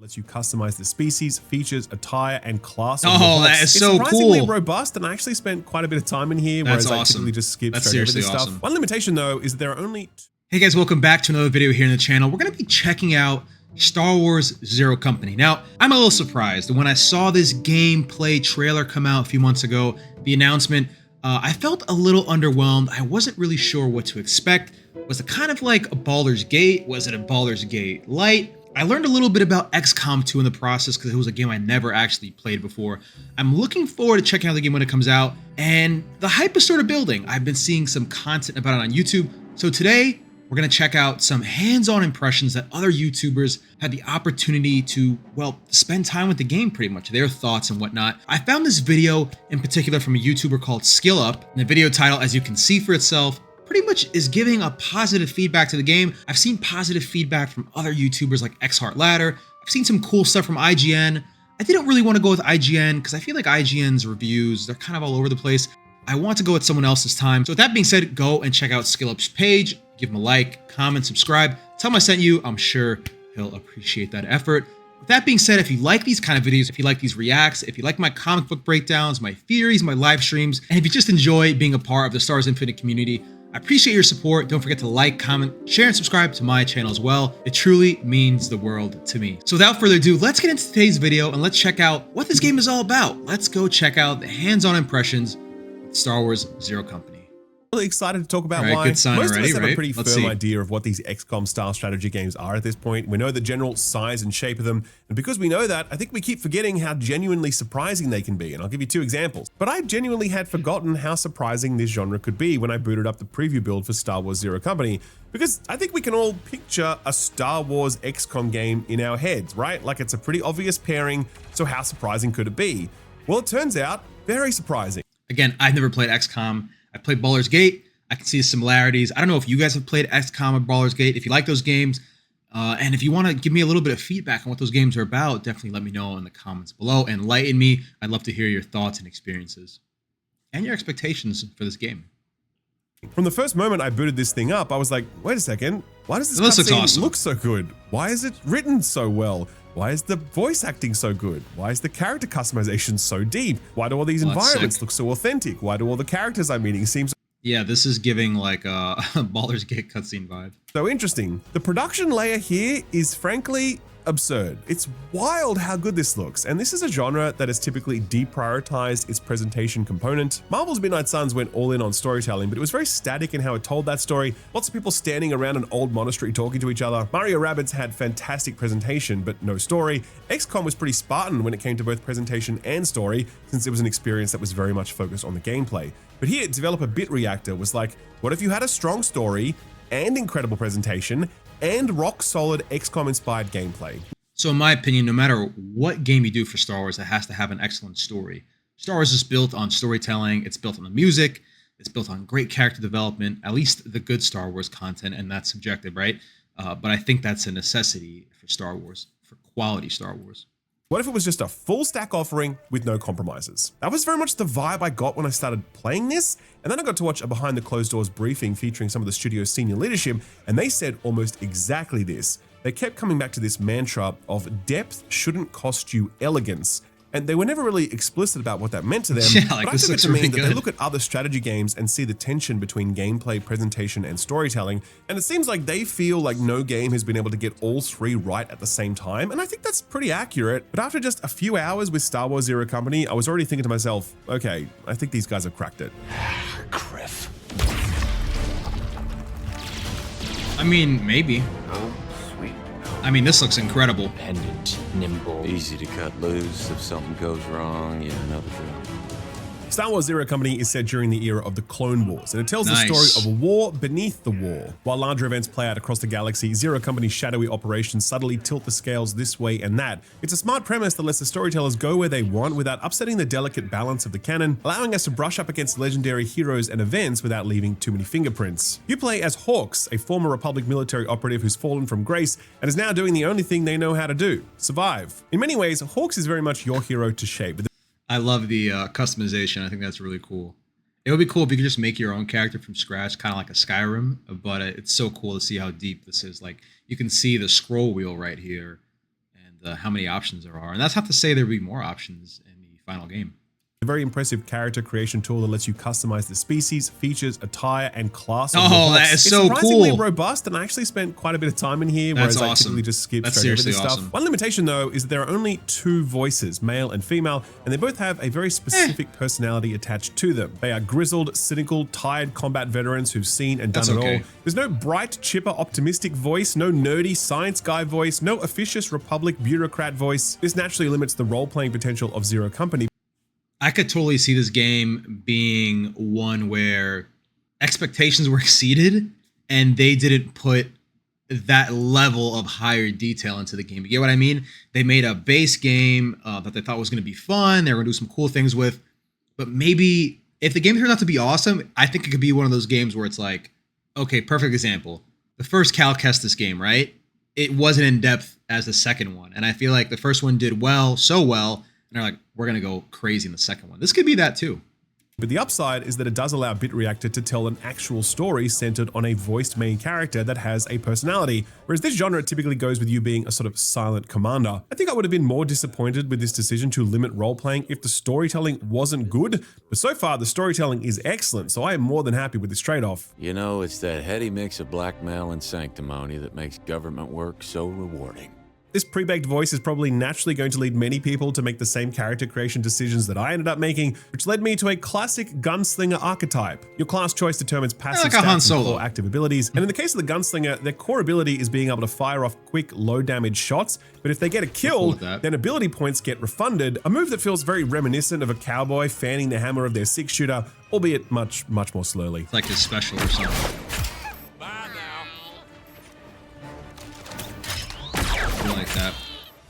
Lets you customize the species, features, attire, and class. Oh, that is so cool. It's surprisingly robust, and I actually spent quite a bit of time in here, That's whereas awesome. I typically just skip That's straight over seriously this awesome. stuff. One limitation, though, is that there are only... Hey guys, welcome back to another video here in the channel. We're going to be checking out Star Wars Zero Company. Now, I'm a little surprised. When I saw this gameplay trailer come out a few months ago, the announcement, I felt a little underwhelmed. I wasn't really sure what to expect. Was it kind of like a Baldur's Gate? Was it a Baldur's Gate Light? I learned a little bit about XCOM 2 in the process because it was a game I never actually played before. I'm looking forward to checking out the game when it comes out, and the hype is sort of building. I've been seeing some content about it on YouTube, so today we're going to check out some hands-on impressions that other YouTubers had the opportunity to, well, spend time with the game pretty much, their thoughts and whatnot. I found this video in particular from a YouTuber called Skill Up, and the video title, as you can see for itself, pretty much is giving a positive feedback to the game. I've seen positive feedback from other YouTubers like XHeart Ladder. I've seen some cool stuff from IGN. I didn't really want to go with IGN because I feel like IGN's reviews, they're kind of all over the place. I want to go with someone else's time. So with that being said, go and check out Skill Up's page, give him a like, comment, subscribe, tell him I sent you. I'm sure he'll appreciate that effort. With that being said, if you like these kind of videos, if you like these reacts, if you like my comic book breakdowns, my theories, my live streams, and if you just enjoy being a part of the Star Wars Infinite community, I appreciate your support. Don't forget to like, comment, share, and subscribe to my channel as well. It truly means the world to me. So without further ado, let's get into today's video and let's check out what this game is all about. Let's go check out the hands-on impressions with Star Wars Zero Company. Really excited to talk about All right, why. good sign Most already, of us have right? a pretty Let's firm see. idea of what these XCOM style strategy games are at this point. We know the general size and shape of them, and because we know that, I think we keep forgetting how genuinely surprising they can be, and I'll give you two examples. But I genuinely had forgotten how surprising this genre could be when I booted up the preview build for Star Wars Zero Company, because I think we can all picture a Star Wars XCOM game in our heads, right? Like it's a pretty obvious pairing, so how surprising could it be? Well, it turns out very surprising. Again, I've never played XCOM. I played Baldur's Gate. I can see the similarities. I don't know if you guys have played XCOM or Baldur's Gate. If you like those games, and if you want to give me a little bit of feedback on what those games are about, definitely let me know in the comments below. Enlighten me. I'd love to hear your thoughts and experiences and your expectations for this game. From the first moment I booted this thing up, I was like, wait a second, why does this This looks cutscene awesome. look so good? Why is it written so well? Why is the voice acting so good? Why is the character customization so deep? Why do all these Well, that's environments sick. look so authentic? Why do all the characters I'm meeting seem Yeah, this is giving like a Baldur's Gate cutscene vibe. so interesting? The production layer here is frankly absurd. It's wild how good this looks, and this is a genre that has typically deprioritized its presentation component. Marvel's Midnight Suns went all in on storytelling, but it was very static in how it told that story. Lots of people standing around an old monastery talking to each other. Mario Rabbids had fantastic presentation, but no story. XCOM was pretty Spartan when it came to both presentation and story, since it was an experience that was very much focused on the gameplay. But here, Developer Bit Reactor was like, what if you had a strong story and incredible presentation and rock-solid XCOM-inspired gameplay? So in my opinion, no matter what game you do for Star Wars, it has to have an excellent story. Star Wars is built on storytelling, it's built on the music, it's built on great character development, at least the good Star Wars content, and that's subjective, right? But I think that's a necessity for Star Wars, for quality Star Wars. What if it was just a full stack offering with no compromises? That was very much the vibe I got when I started playing this, and then I got to watch a behind the closed doors briefing featuring some of the studio's senior leadership, and they said almost exactly this. They kept coming back to this mantra of depth shouldn't cost you elegance. And they were never really explicit about what that meant to them, Yeah, like but I this took it looks to mean really that they good. look at other strategy games and see the tension between gameplay, presentation, and storytelling, and it seems like they feel like no game has been able to get all three right at the same time, and I think that's pretty accurate. But after just a few hours with Star Wars Zero Company, I was already thinking to myself, okay, I think these guys have cracked it. Criff. I mean, maybe. Oh, sweet. I mean, this looks incredible. Pendant, nimble, easy to cut loose if something goes wrong. Yeah, another drill. Star Wars Zero Company is set during the era of the Clone Wars, and it tells Nice. the story of a war beneath the war. While larger events play out across the galaxy, Zero Company's shadowy operations subtly tilt the scales this way and that. It's a smart premise that lets the storytellers go where they want without upsetting the delicate balance of the canon, allowing us to brush up against legendary heroes and events without leaving too many fingerprints. You play as Hawks, a former Republic military operative who's fallen from grace and is now doing the only thing they know how to do: survive. In many ways, Hawks is very much your hero to shape. But I love the customization. I think that's really cool. It would be cool if you could just make your own character from scratch, kind of like a Skyrim, but it's so cool to see how deep this is. Like, you can see the scroll wheel right here, and how many options there are. And that's not to say there'll be more options in the final game. A very impressive character creation tool that lets you customize the species, features, attire, and class. Oh, that is so cool. It's surprisingly robust, and I actually spent quite a bit of time in here, That's whereas I awesome. typically just skip That's straight over this seriously stuff. awesome. One limitation, though, is that there are only 2 voices, male and female, and they both have a very specific personality attached to them. They are grizzled, cynical, tired combat veterans who've seen and done That's it okay. all. There's no bright, chipper, optimistic voice, no nerdy science guy voice, no officious Republic bureaucrat voice. This naturally limits the role-playing potential of Zero Company. I could totally see this game being one where expectations were exceeded and they didn't put that level of higher detail into the game. You get what I mean? They made a base game that they thought was going to be fun. They were going to do some cool things with. But maybe if the game turns out to be awesome, I think it could be one of those games where it's like, okay, perfect example. The first Cal Kestis game, right? It wasn't in depth as the second one. And I feel like the first one did well, so well. And they're like, we're going to go crazy in the second one. This could be that too. But the upside is that it does allow BitReactor to tell an actual story centered on a voiced main character that has a personality, whereas this genre typically goes with you being a sort of silent commander. I think I would have been more disappointed with this decision to limit role-playing if the storytelling wasn't good, but so far the storytelling is excellent, so I am more than happy with this trade-off. You know, it's that heady mix of blackmail and sanctimony that makes government work so rewarding. This pre-baked voice is probably naturally going to lead many people to make the same character creation decisions that I ended up making, which led me to a classic gunslinger archetype. Your class choice determines passive like a Han stats and Solo. core active abilities, and in the case of the gunslinger, their core ability is being able to fire off quick, low-damage shots, but if they get a Cool kill, with that. then ability points get refunded, a move that feels very reminiscent of a cowboy fanning the hammer of their six-shooter, albeit much more slowly. It's like his special or something. I like that.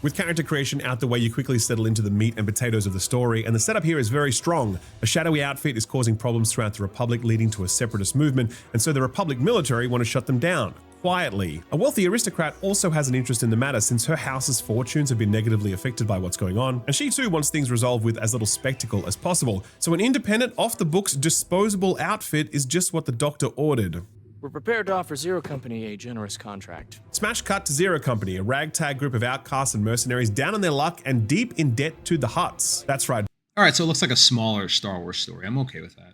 With character creation out the way, you quickly settle into the meat and potatoes of the story, and the setup here is very strong. A shadowy outfit is causing problems throughout the Republic, leading to a separatist movement, and so the Republic military want to shut them down. Quietly. A wealthy aristocrat also has an interest in the matter since her house's fortunes have been negatively affected by what's going on, and she too wants things resolved with as little spectacle as possible. So an independent, off-the-books, disposable outfit is just what the doctor ordered. We're prepared to offer Zero Company a generous contract. Smash cut to Zero Company, a ragtag group of outcasts and mercenaries down on their luck and deep in debt to the Hutts. That's right. All right, so it looks like a smaller Star Wars story. I'm okay with that.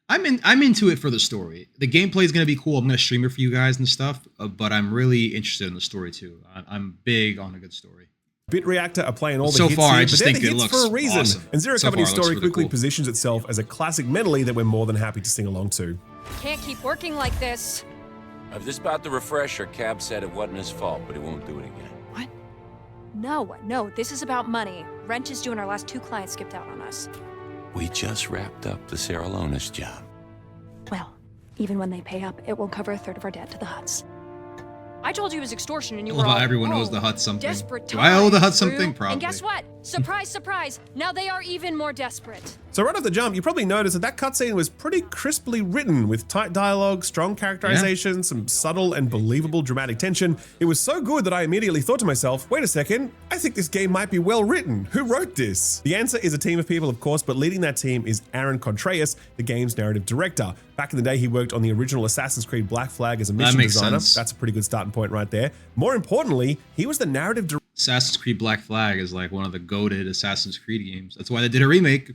I'm into it for the story. The gameplay is going to be cool. I'm going to stream it for you guys and stuff, but I'm really interested in the story too. I'm big on a good story. BitReactor are playing all the So hits far, here, I just but they're think the it hits looks for a reason. awesome. And Zero So Company's far, it looks story really quickly cool. positions itself as a classic medley that we're more than happy to sing along to. Can't keep working like this. I was just about to refresh her. Cab said it wasn't his fault, but he won't do it again. What? No, this is about money. Wrench is due and our last 2 clients skipped out on us. We just wrapped up the Sarah Lonis job. Well, even when they pay up, it won't cover a third of our debt to the Hutts. I told you it was extortion and you were all, Everyone owes the Hutts something. desperate Do I owe the times, Hutts something? Drew. Probably. And guess what? Surprise, surprise. Now they are even more desperate. So right off the jump, you probably noticed that cutscene was pretty crisply written with tight dialogue, strong characterization, some subtle and believable dramatic tension. It was so good that I immediately thought to myself, wait a second, I think this game might be well written. Who wrote this? The answer is a team of people, of course, but leading that team is Aaron Contreras, the game's narrative director. Back in the day, he worked on the original Assassin's Creed Black Flag as a mission makes designer. sense. That's a pretty good starting point right there. More importantly, he was the narrative Assassin's Creed Black Flag is like one of the goated Assassin's Creed games. That's why they did a remake.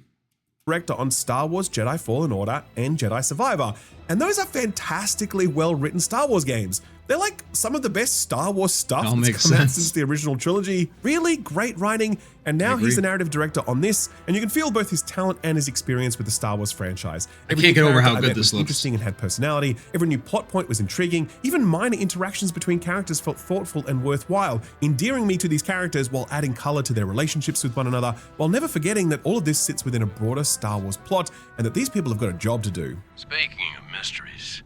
director on Star Wars Jedi Fallen Order and Jedi Survivor. And those are fantastically well-written Star Wars games. They're like some of the best Star Wars stuff All that's makes come out sense. since the original trilogy. Really great writing, and now he's the narrative director on this, and you can feel both his talent and his experience with the Star Wars franchise. Every can't new get over how character I good met this was looks. interesting and had personality. Every new plot point was intriguing. Even minor interactions between characters felt thoughtful and worthwhile, endearing me to these characters while adding color to their relationships with one another, while never forgetting that all of this sits within a broader Star Wars plot, and that these people have got a job to do. Speaking of mysteries,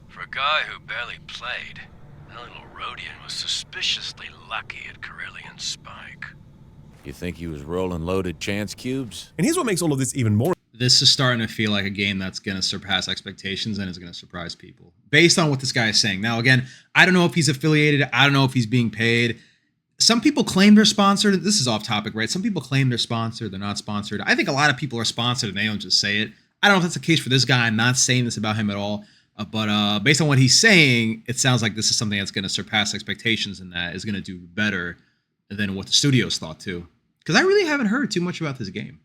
for a guy who barely played, that little Rhodian was suspiciously lucky at Corellian Spike. You think he was rolling loaded chance cubes? And here's what makes all of this even more This is starting to feel like a game that's going to surpass expectations and is going to surprise people based on what this guy is saying. Now, again, I don't know if he's affiliated. I don't know if he's being paid. Some people claim they're sponsored. This is off topic, right? Some people claim they're sponsored. They're not sponsored. I think a lot of people are sponsored and they don't just say it. I don't know if that's the case for this guy. I'm not saying this about him at all. But based on what he's saying, it sounds like this is something that's going to surpass expectations and that is going to do better and then what the studios thought too. Because I really haven't heard too much about this game.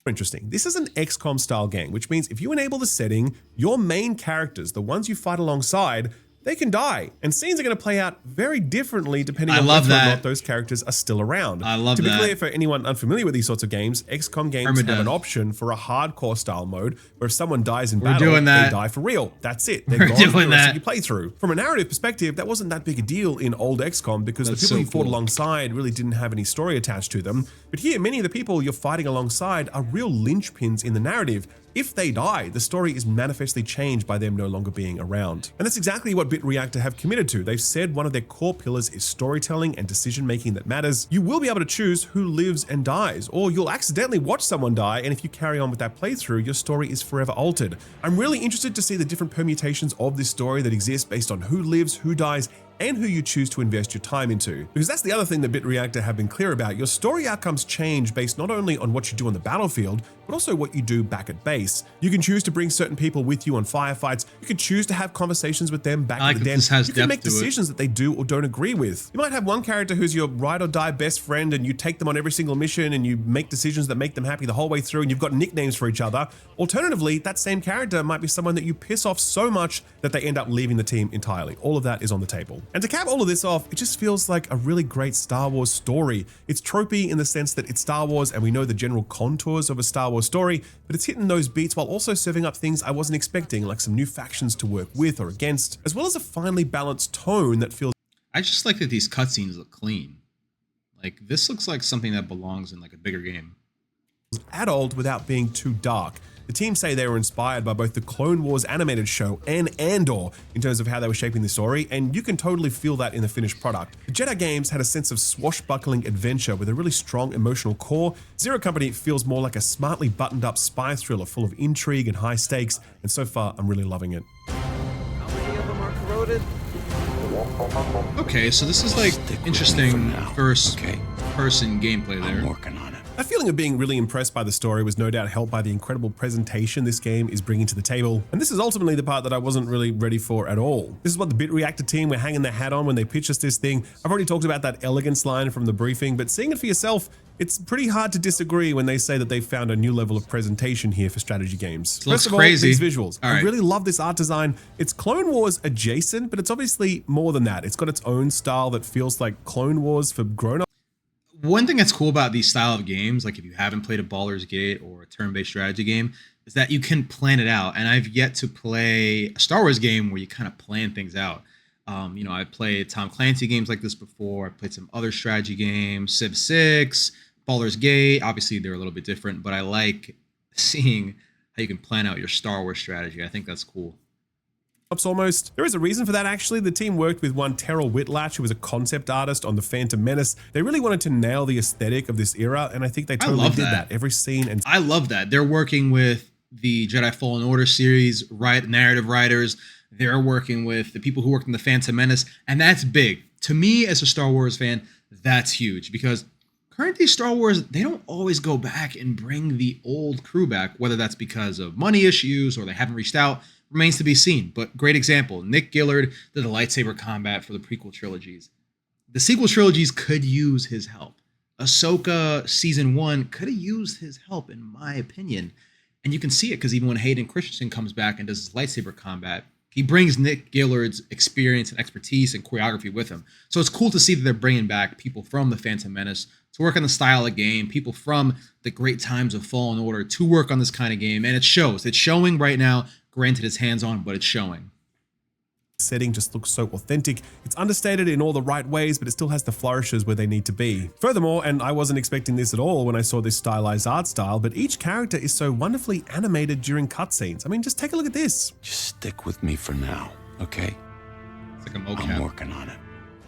Interesting. This is an XCOM style game, which means if you enable the setting, your main characters, the ones you fight alongside, they can die, and scenes are going to play out very differently depending on whether or not those characters are still around. I love that. To be clear, for anyone unfamiliar with these sorts of games, XCOM games have an option for a hardcore style mode where if someone dies in battle, they die for real. That's it. They're gone for the rest of your playthrough. From a narrative perspective, that wasn't that big a deal in old XCOM because the people you fought alongside really didn't have any story attached to them. But here, many of the people you're fighting alongside are real linchpins in the narrative. If they die, the story is manifestly changed by them no longer being around. And that's exactly what BitReactor have committed to. They've said one of their core pillars is storytelling and decision-making that matters. You will be able to choose who lives and dies, or you'll accidentally watch someone die, and if you carry on with that playthrough, your story is forever altered. I'm really interested to see the different permutations of this story that exist based on who lives, who dies, and who you choose to invest your time into. Because that's the other thing that BitReactor have been clear about. Your story outcomes change based not only on what you do on the battlefield, but also what you do back at base. You can choose to bring certain people with you on firefights. You can choose to have conversations with them back in the den. You can make decisions that they do or don't agree with. You might have one character who's your ride or die best friend and you take them on every single mission and you make decisions that make them happy the whole way through and you've got nicknames for each other. Alternatively, that same character might be someone that you piss off so much that they end up leaving the team entirely. All of that is on the table. And to cap all of this off, it just feels like a really great Star Wars story. It's tropey in the sense that it's Star Wars and we know the general contours of a Star Wars story, but it's hitting those beats while also serving up things I wasn't expecting, like some new factions to work with or against, as well as a finely balanced tone that feels... I just like that these cutscenes look clean. Like, this looks like something that belongs in like a bigger game. adult without being too dark. The team say they were inspired by both the Clone Wars animated show and Andor in terms of how they were shaping the story, and you can totally feel that in the finished product. The Jedi games had a sense of swashbuckling adventure with a really strong emotional core. Zero Company feels more like a smartly buttoned up spy thriller full of intrigue and high stakes, and so far I'm really loving it. How many of them are corroded? Okay, so this is like interesting first person gameplay there. I'm working on it. That feeling of being really impressed by the story was no doubt helped by the incredible presentation this game is bringing to the table. And this is ultimately the part that I wasn't really ready for at all. This is what the BitReactor team were hanging their hat on when they pitched us this thing. I've already talked about that elegance line from the briefing, but seeing it for yourself, it's pretty hard to disagree when they say that they've found a new level of presentation here for strategy games. It looks First of all, crazy. these visuals. I really love this art design. It's Clone Wars adjacent, but it's obviously more than that. It's got its own style that feels like Clone Wars for grown-ups. One thing that's cool about these style of games, like if you haven't played a Baldur's Gate or a turn-based strategy game, is that you can plan it out. And I've yet to play a Star Wars game where you kind of plan things out. You know, I've played Tom Clancy games like this before. I've played some other strategy games, Civ 6, Baldur's Gate. Obviously, they're a little bit different, but I like seeing how you can plan out your Star Wars strategy. I think that's cool. Almost. There is a reason for that, actually. The team worked with one Terrell Whitlatch, who was a concept artist on The Phantom Menace. They really wanted to nail the aesthetic of this era, and I think they totally did that. Every scene. And I love that. They're working with the Jedi Fallen Order series, narrative writers. They're working with the people who worked in The Phantom Menace, and that's big. To me, as a Star Wars fan, that's huge, because currently Star Wars, they don't always go back and bring the old crew back, whether that's because of money issues or they haven't reached out. Remains to be seen, but great example. Nick Gillard did the lightsaber combat for the prequel trilogies. The sequel trilogies could use his help. Ahsoka Season 1 could have used his help, in my opinion. And you can see it because even when Hayden Christensen comes back and does his lightsaber combat, he brings Nick Gillard's experience and expertise and choreography with him. So it's cool to see that they're bringing back people from The Phantom Menace to work on the style of game, people from the great times of Fallen Order to work on this kind of game. And it shows. It's showing right now. Granted, it's hands-on, but it's showing. Setting just looks so authentic. It's understated in all the right ways, but it still has the flourishes where they need to be. Furthermore, and I wasn't expecting this at all when I saw this stylized art style, but each character is so wonderfully animated during cutscenes. I mean, just take a look at this. Just stick with me for now, okay? It's like a mocap. I'm working on it.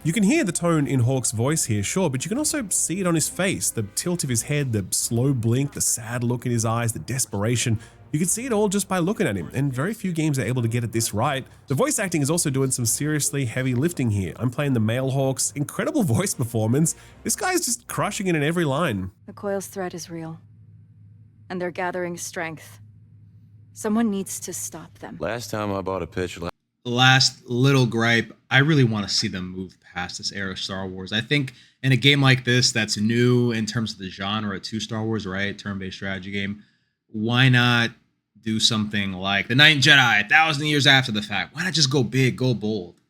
You can hear the tone in Hawke's voice here, sure, but you can also see it on his face. The tilt of his head, the slow blink, the sad look in his eyes, the desperation. You can see it all just by looking at him, and very few games are able to get it this right. The voice acting is also doing some seriously heavy lifting here. I'm playing the male Hawks, incredible voice performance. This guy's just crushing it in every line. The Coil's threat is real, and they're gathering strength. Someone needs to stop them. Last time I bought a pitch, last little gripe, I really want to see them move past this era of Star Wars. I think in a game like this that's new in terms of the genre to Star Wars, right? Turn-based strategy game. Why not do something like The Ninth Jedi 1,000 years after the fact? Why not just go big, go bold?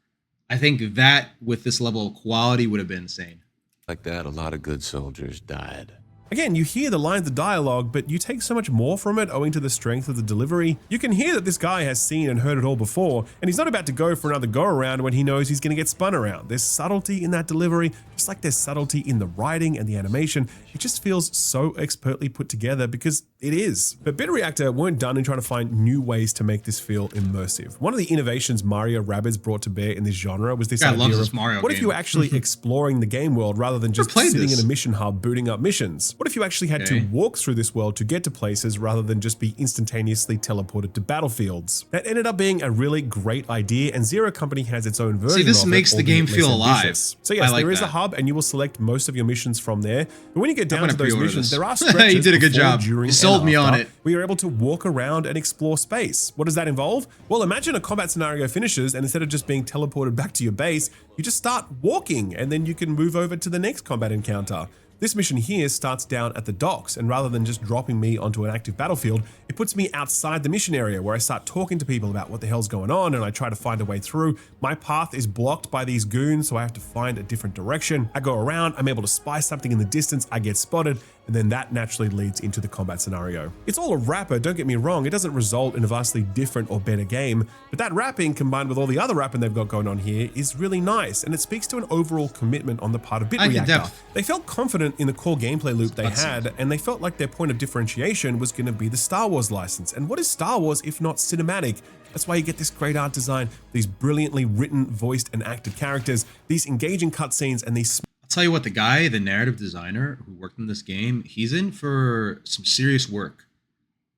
I think that with this level of quality would have been insane. Like that, a lot of good soldiers died. Again, you hear the lines of dialogue, but you take so much more from it owing to the strength of the delivery. You can hear that this guy has seen and heard it all before, and he's not about to go for another go-around when he knows he's going to get spun around. There's subtlety in that delivery, just like there's subtlety in the writing and the animation. It just feels so expertly put together because it is. But Bit Reactor weren't done in trying to find new ways to make this feel immersive. One of the innovations Mario Rabbids brought to bear in this genre was this idea of, what if you were actually exploring the game world rather than just sitting in a mission hub booting up missions? What if you actually had to walk through this world to get to places rather than just be instantaneously teleported to battlefields? That ended up being a really great idea, and Zero Company has its own version of it. See, this makes the game feel alive. So yes, there is a hub, and you will select most of your missions from there. But when you get down to those missions, there are stretches you did a good job. You sold me on it. We are able to walk around and explore space. What does that involve? Well, imagine a combat scenario finishes, and instead of just being teleported back to your base, you just start walking, and then you can move over to the next combat encounter. This mission here starts down at the docks, and rather than just dropping me onto an active battlefield, it puts me outside the mission area where I start talking to people about what the hell's going on, and I try to find a way through. My path is blocked by these goons, so I have to find a different direction. I go around, I'm able to spy something in the distance, I get spotted, and then that naturally leads into the combat scenario. It's all a wrapper, don't get me wrong, it doesn't result in a vastly different or better game, but that wrapping combined with all the other wrapping they've got going on here is really nice, and it speaks to an overall commitment on the part of Bit Reactor. They felt confident in the core gameplay loop they had, and they felt like their point of differentiation was going to be the Star Wars license. And what is Star Wars if not cinematic? That's why you get this great art design, these brilliantly written, voiced, and acted characters, these engaging cutscenes, and these... I'll tell you what, the guy, the narrative designer who worked on this game, he's in for some serious work.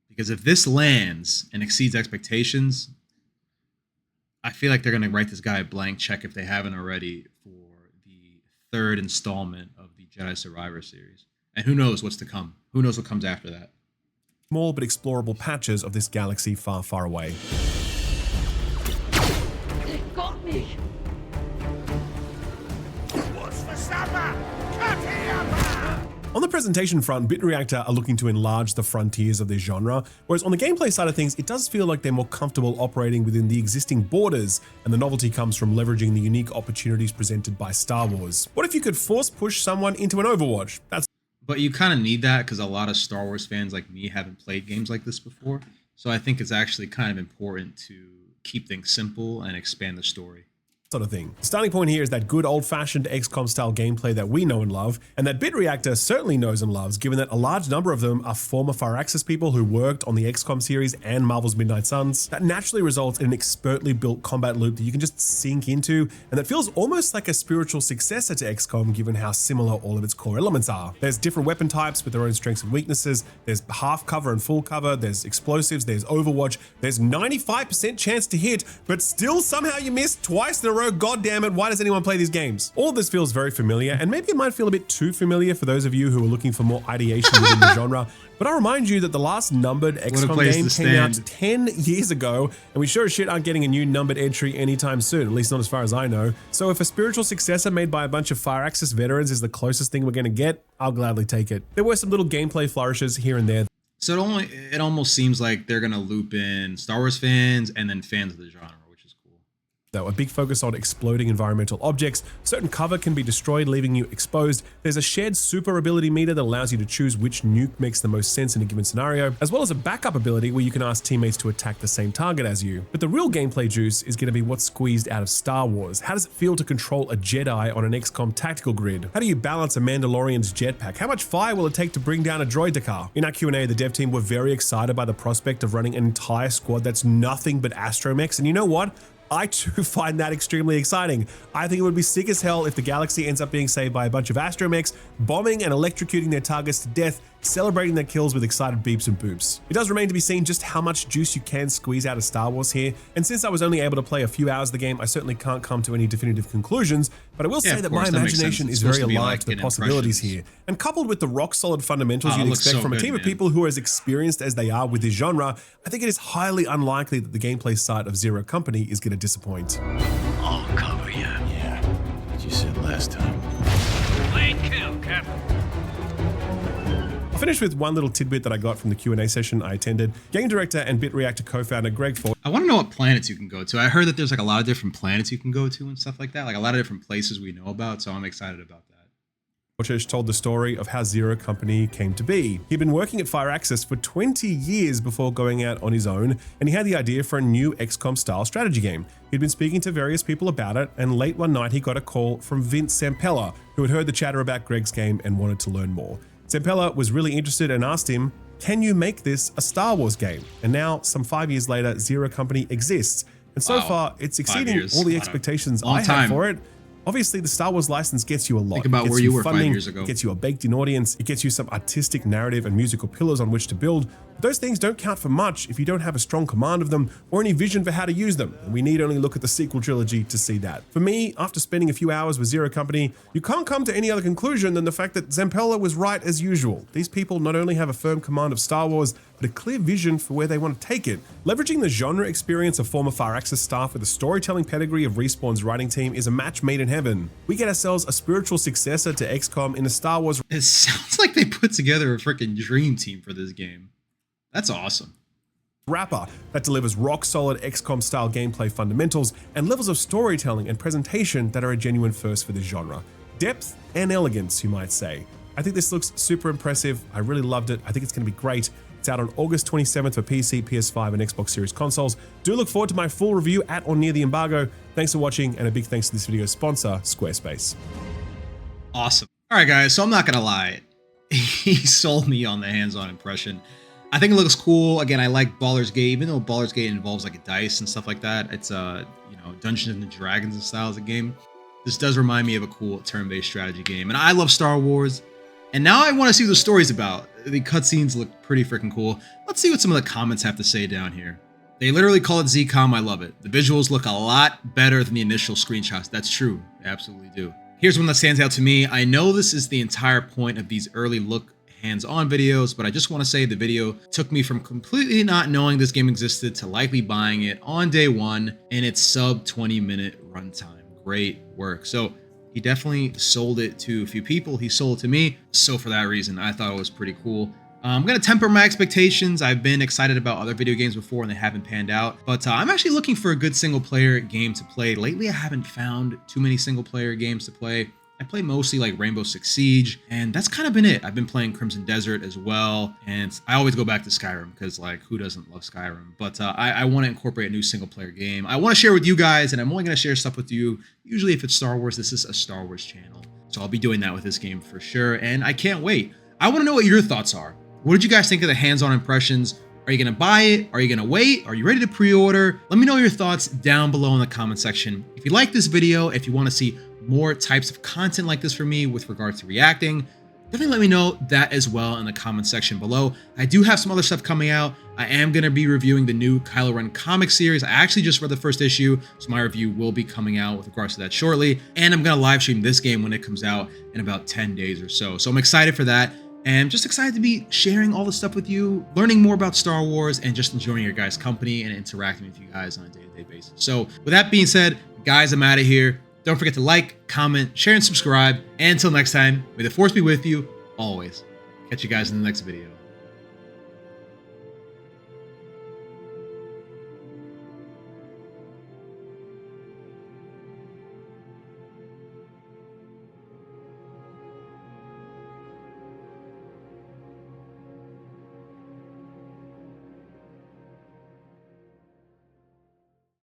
Because if this lands and exceeds expectations, I feel like they're going to write this guy a blank check if they haven't already for the third installment of the Jedi Survivor series. And who knows what's to come? Who knows what comes after that? Small but explorable patches of this galaxy far, far away. They got me! What's for supper? On the presentation front, Bit Reactor are looking to enlarge the frontiers of this genre, whereas on the gameplay side of things, it does feel like they're more comfortable operating within the existing borders, and the novelty comes from leveraging the unique opportunities presented by Star Wars. What if you could force push someone into an Overwatch? But you kind of need that because a lot of Star Wars fans like me haven't played games like this before, so I think it's actually kind of important to keep things simple and expand the story. Sort of thing. The starting point here is that good old-fashioned XCOM style gameplay that we know and love, and that Bit Reactor certainly knows and loves, given that a large number of them are former Firaxis people who worked on the XCOM series and Marvel's Midnight Suns. That naturally results in an expertly built combat loop that you can just sink into, and that feels almost like a spiritual successor to XCOM given how similar all of its core elements are. There's different weapon types with their own strengths and weaknesses, there's half cover and full cover, there's explosives, there's Overwatch, there's 95% chance to hit, but still somehow you miss twice in a row. God damn it, why does anyone play these games? All of this feels very familiar, and maybe it might feel a bit too familiar for those of you who are looking for more ideation within the genre, but I remind you that the last numbered XCOM game came out 10 years ago, and we sure as shit aren't getting a new numbered entry anytime soon, at least not as far as I know. So if a spiritual successor made by a bunch of Firaxis veterans is the closest thing we're gonna get, I'll gladly take it. There were some little gameplay flourishes here and there. So it almost seems like they're gonna loop in Star Wars fans and then fans of the genre. Though a big focus on exploding environmental objects, certain cover can be destroyed, leaving you exposed. There's a shared super ability meter that allows you to choose which nuke makes the most sense in a given scenario, as well as a backup ability where you can ask teammates to attack the same target as you. But the real gameplay juice is going to be what's squeezed out of Star Wars. How does it feel to control a Jedi on an XCOM tactical grid? How do you balance a Mandalorian's jetpack? How much fire will it take to bring down a droideka? In our Q&A, the dev team were very excited by the prospect of running an entire squad that's nothing but astromechs, and you know what? I too find that extremely exciting. I think it would be sick as hell if the galaxy ends up being saved by a bunch of astromechs, bombing and electrocuting their targets to death, celebrating their kills with excited beeps and boops. It does remain to be seen just how much juice you can squeeze out of Star Wars here, and since I was only able to play a few hours of the game, I certainly can't come to any definitive conclusions, but I will say that my imagination is very alive to the possibilities here. And coupled with the rock-solid fundamentals you'd expect from a team of people who are as experienced as they are with this genre, I think it is highly unlikely that the gameplay side of Zero Company is going to disappoint. I'll cover you. Yeah, what you said last time. Clean kill, Captain. I'll finish with one little tidbit that I got from the Q&A session I attended. Game director and BitReactor co-founder Greg Ford. I want to know what planets you can go to. I heard that there's like a lot of different planets you can go to and stuff like that. Like a lot of different places we know about, so I'm excited about that. Fortish told the story of how Zero Company came to be. He'd been working at Firaxis for 20 years before going out on his own, and he had the idea for a new XCOM-style strategy game. He'd been speaking to various people about it, and late one night he got a call from Vince Zampella, who had heard the chatter about Greg's game and wanted to learn more. Zampella was really interested and asked him, "Can you make this a Star Wars game?" And now, some 5 years later, Zero Company exists. And so far, it's exceeding all the expectations I had for it. Obviously, the Star Wars license gets you a lot. Think about where you were 5 years ago. It gets you a baked-in audience. It gets you some artistic narrative and musical pillars on which to build. But those things don't count for much if you don't have a strong command of them or any vision for how to use them. And we need only look at the sequel trilogy to see that. For me, after spending a few hours with Zero Company, you can't come to any other conclusion than the fact that Zampella was right as usual. These people not only have a firm command of Star Wars, but a clear vision for where they want to take it. Leveraging the genre experience of former Firaxis staff with a storytelling pedigree of Respawn's writing team is a match made in heaven. We get ourselves a spiritual successor to XCOM in a Star Wars. It sounds like they put together a freaking dream team for this game. That's awesome. Wrapper that delivers rock-solid XCOM-style gameplay fundamentals and levels of storytelling and presentation that are a genuine first for this genre. Depth and elegance, you might say. I think this looks super impressive. I really loved it. I think it's going to be great. It's out on August 27th for PC, PS5, and Xbox Series consoles. Do look forward to my full review at or near the embargo. Thanks for watching, and a big thanks to this video's sponsor, Squarespace. Awesome. All right, guys, so I'm not going to lie. He sold me on the hands-on impression. I think it looks cool. Again, I like Baldur's Gate, even though Baldur's Gate involves like a dice and stuff like that. It's Dungeons and Dragons and style as a game. This does remind me of a cool turn-based strategy game. And I love Star Wars. And now I want to see what the story's about. The cutscenes look pretty freaking cool. Let's see what some of the comments have to say down here. They literally call it ZCOM. I love it. The visuals look a lot better than the initial screenshots. That's true. They absolutely do. Here's one that stands out to me. I know this is the entire point of these early look hands-on videos, but I just want to say the video took me from completely not knowing this game existed to likely buying it on day one in its sub 20-minute runtime. Great work. So he definitely sold it to a few people. He sold it to me. So for that reason, I thought it was pretty cool. I'm going to temper my expectations. I've been excited about other video games before and they haven't panned out. But I'm actually looking for a good single-player game to play. Lately, I haven't found too many single-player games to play. I play mostly like Rainbow Six Siege, and that's kind of been it. I've been playing Crimson Desert as well, and I always go back to Skyrim because, like, who doesn't love Skyrim? But I want to incorporate a new single-player game. I want to share with you guys, and I'm only going to share stuff with you. Usually if it's Star Wars, this is a Star Wars channel. So I'll be doing that with this game for sure, and I can't wait. I want to know what your thoughts are. What did you guys think of the hands-on impressions? Are you going to buy it? Are you going to wait? Are you ready to pre-order? Let me know your thoughts down below in the comment section. If you like this video, if you want to see more types of content like this from me with regards to reacting, definitely let me know that as well in the comment section below. I do have some other stuff coming out. I am going to be reviewing the new Kylo Ren comic series. I actually just read the first issue, so my review will be coming out with regards to that shortly. And I'm going to live stream this game when it comes out in about 10 days or so. So I'm excited for that. And just excited to be sharing all this stuff with you, learning more about Star Wars, and just enjoying your guys' company and interacting with you guys on a day-to-day basis. So with that being said, guys, I'm out of here. Don't forget to like, comment, share, and subscribe. And until next time, may the Force be with you always. Catch you guys in the next video.